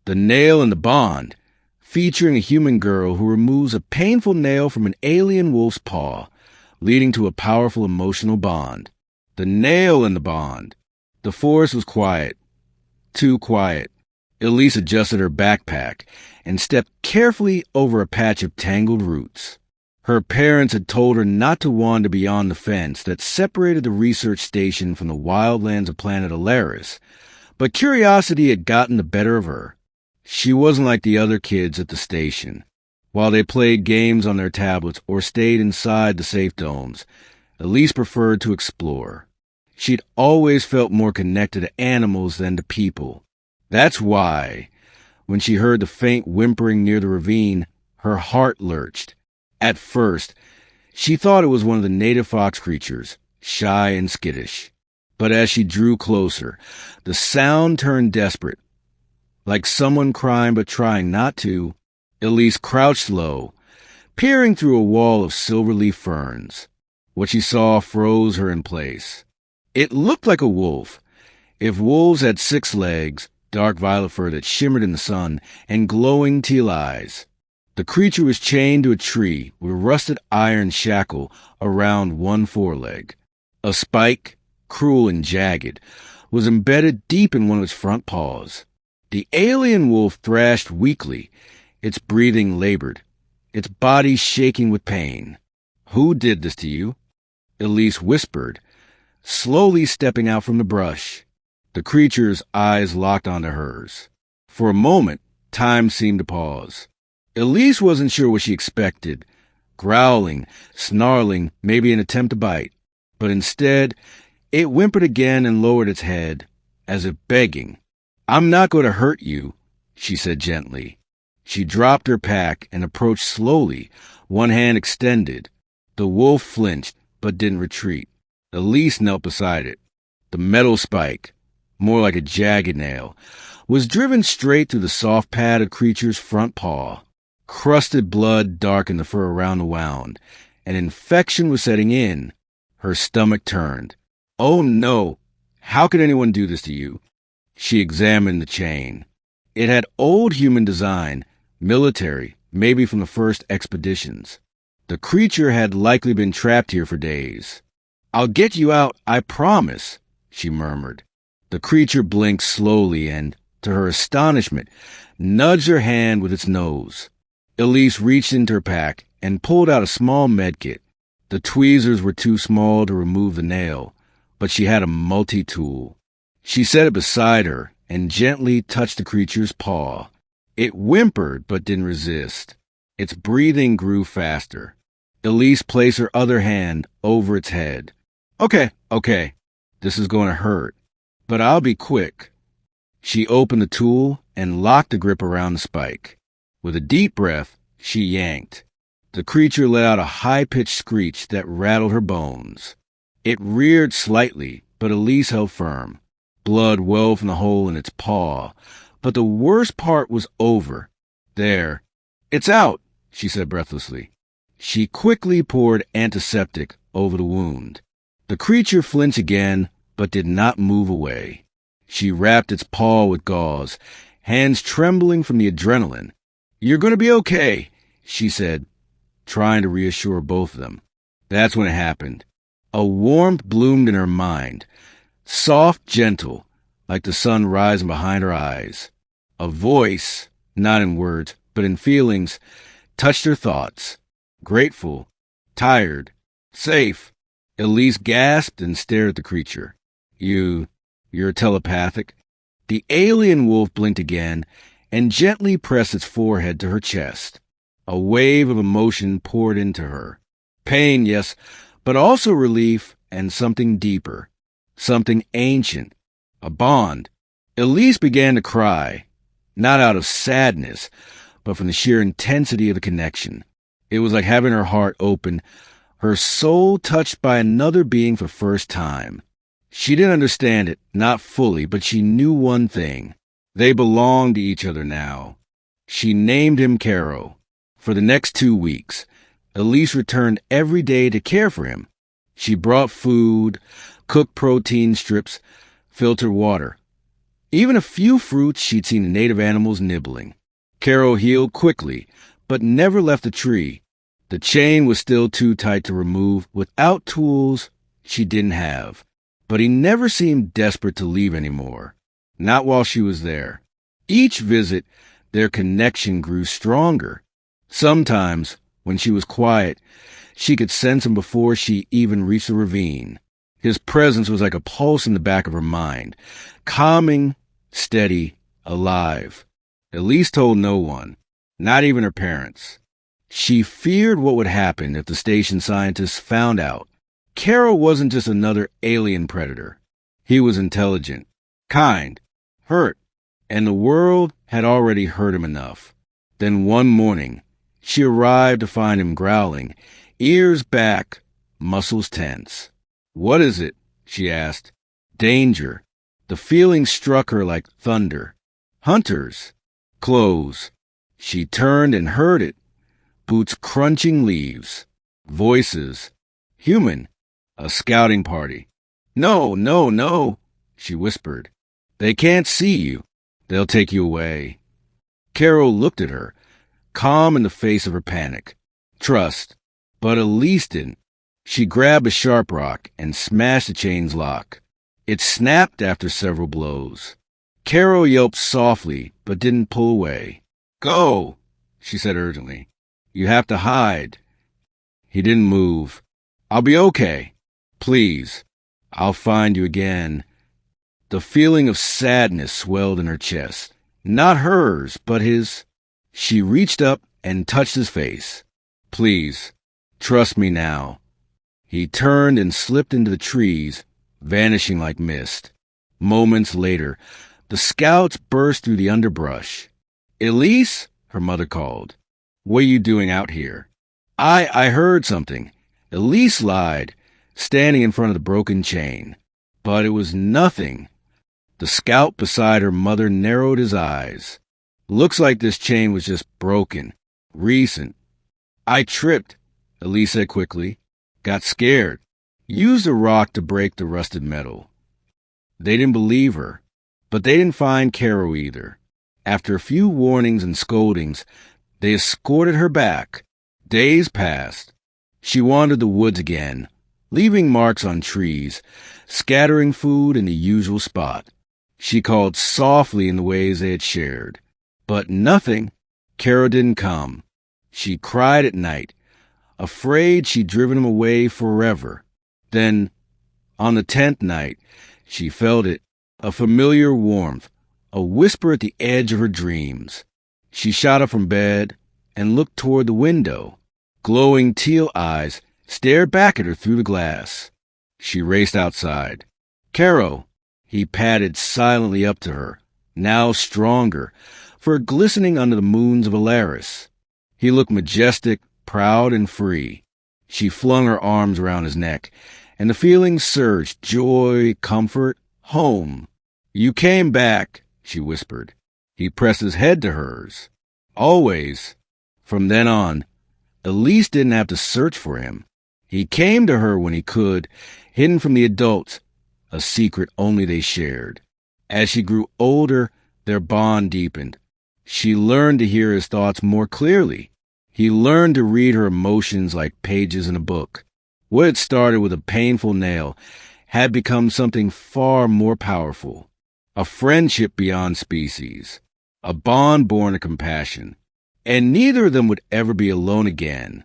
The Nail and the Bond, featuring a human girl who removes a painful nail from an alien wolf's paw, leading to a powerful emotional bond. The Nail and the Bond. The forest was quiet. Too quiet. Elise adjusted her backpack and stepped carefully over a patch of tangled roots. Her parents had told her not to wander beyond the fence that separated the research station from the wildlands of planet Elaris, but curiosity had gotten the better of her. She wasn't like the other kids at the station. While they played games on their tablets or stayed inside the safe domes, Elise preferred to explore. She'd always felt more connected to animals than to people. That's why, when she heard the faint whimpering near the ravine, her heart lurched. At first, she thought it was one of the native fox creatures, shy and skittish. But as she drew closer, the sound turned desperate. Like someone crying but trying not to, Elise crouched low, peering through a wall of silver-leaf ferns. What she saw froze her in place. It looked like a wolf. If wolves had 6 legs, dark violet fur that shimmered in the sun, and glowing teal eyes. The creature was chained to a tree with a rusted iron shackle around one foreleg. A spike, cruel and jagged, was embedded deep in one of its front paws. The alien wolf thrashed weakly, its breathing labored, its body shaking with pain. "Who did this to you?" Elise whispered, slowly stepping out from the brush. The creature's eyes locked onto hers. For a moment, time seemed to pause. Elise wasn't sure what she expected. Growling, snarling, maybe an attempt to bite. But instead, it whimpered again and lowered its head, as if begging. "I'm not going to hurt you," she said gently. She dropped her pack and approached slowly, one hand extended. The wolf flinched, but didn't retreat. Elise knelt beside it. The metal spike, more like a jagged nail, was driven straight through the soft pad of the creature's front paw. Crusted blood darkened the fur around the wound. An infection was setting in. Her stomach turned. "Oh no! How could anyone do this to you?" She examined the chain. It had old human design, military, maybe from the first expeditions. The creature had likely been trapped here for days. "I'll get you out, I promise," she murmured. The creature blinked slowly and, to her astonishment, nudged her hand with its nose. Elise reached into her pack and pulled out a small medkit. The tweezers were too small to remove the nail, but she had a multi-tool. She set it beside her and gently touched the creature's paw. It whimpered but didn't resist. Its breathing grew faster. Elise placed her other hand over its head. Okay. This is going to hurt, but I'll be quick." She opened the tool and locked the grip around the spike. With a deep breath, she yanked. The creature let out a high-pitched screech that rattled her bones. It reared slightly, but Elise held firm. Blood welled from the hole in its paw, but the worst part was over. "There. It's out," she said breathlessly. She quickly poured antiseptic over the wound. The creature flinched again, but did not move away. She wrapped its paw with gauze, hands trembling from the adrenaline. "You're going to be okay," she said, trying to reassure both of them. That's when it happened. A warmth bloomed in her mind, soft, gentle, like the sun rising behind her eyes. A voice, not in words, but in feelings, touched her thoughts. Grateful, tired, safe. Elise gasped and stared at the creature. You're telepathic?" The alien wolf blinked again and gently pressed its forehead to her chest. A wave of emotion poured into her. Pain, yes, but also relief and something deeper, something ancient, a bond. Elise began to cry, not out of sadness, but from the sheer intensity of the connection. It was like having her heart open, her soul touched by another being for the first time. She didn't understand it, not fully, but she knew one thing. They belonged to each other now. She named him Caro. For the next 2 weeks, Elise returned every day to care for him. She brought food, cooked protein strips, filtered water. Even a few fruits she'd seen the native animals nibbling. Carol healed quickly, but never left the tree. The chain was still too tight to remove without tools she didn't have. But he never seemed desperate to leave anymore. Not while she was there. Each visit, their connection grew stronger. Sometimes, when she was quiet, she could sense him before she even reached the ravine. His presence was like a pulse in the back of her mind, calming, steady, alive. Elise told no one, not even her parents. She feared what would happen if the station scientists found out. Carol wasn't just another alien predator. He was intelligent, kind, hurt, and the world had already hurt him enough. Then one morning, she arrived to find him growling, ears back, muscles tense. "What is it?" she asked. "Danger." The feeling struck her like thunder. "Hunters." "Clothes." She turned and heard it. Boots crunching leaves. Voices. Human. A scouting party. "No, no, no," she whispered. "They can't see you. They'll take you away." Carol looked at her, calm in the face of her panic. Trust. But Elise didn't. She grabbed a sharp rock and smashed the chain's lock. It snapped after several blows. Carol yelped softly, but didn't pull away. "Go," she said urgently. "You have to hide." He didn't move. "I'll be okay. Please. I'll find you again." The feeling of sadness swelled in her chest. Not hers, but his. She reached up and touched his face. "Please, trust me now." He turned and slipped into the trees, vanishing like mist. Moments later, the scouts burst through the underbrush. "Elise," her mother called. "What are you doing out here?" I heard something." Elise lied, standing in front of the broken chain. But it was nothing. The scout beside her mother narrowed his eyes. "Looks like this chain was just broken. Recent." "I tripped," Elise said quickly. "Got scared. Used a rock to break the rusted metal." They didn't believe her. But they didn't find Carol either. After a few warnings and scoldings, they escorted her back. Days passed. She wandered the woods again, leaving marks on trees, scattering food in the usual spot. She called softly in the ways they had shared. But nothing. Carol didn't come. She cried at night, afraid she'd driven him away forever. Then, on the 10th night, she felt it, a familiar warmth, a whisper at the edge of her dreams. She shot up from bed and looked toward the window. Glowing teal eyes stared back at her through the glass. She raced outside. "Carol!" He padded silently up to her, now stronger, fur glistening under the moons of Elaris. He looked majestic, proud, and free. She flung her arms around his neck, and the feelings surged: joy, comfort, home. "You came back," she whispered. He pressed his head to hers. "Always." From then on, Elise didn't have to search for him. He came to her when he could, hidden from the adults, a secret only they shared. As she grew older, their bond deepened. She learned to hear his thoughts more clearly. He learned to read her emotions like pages in a book. What had started with a painful nail had become something far more powerful. A friendship beyond species. A bond born of compassion. And neither of them would ever be alone again.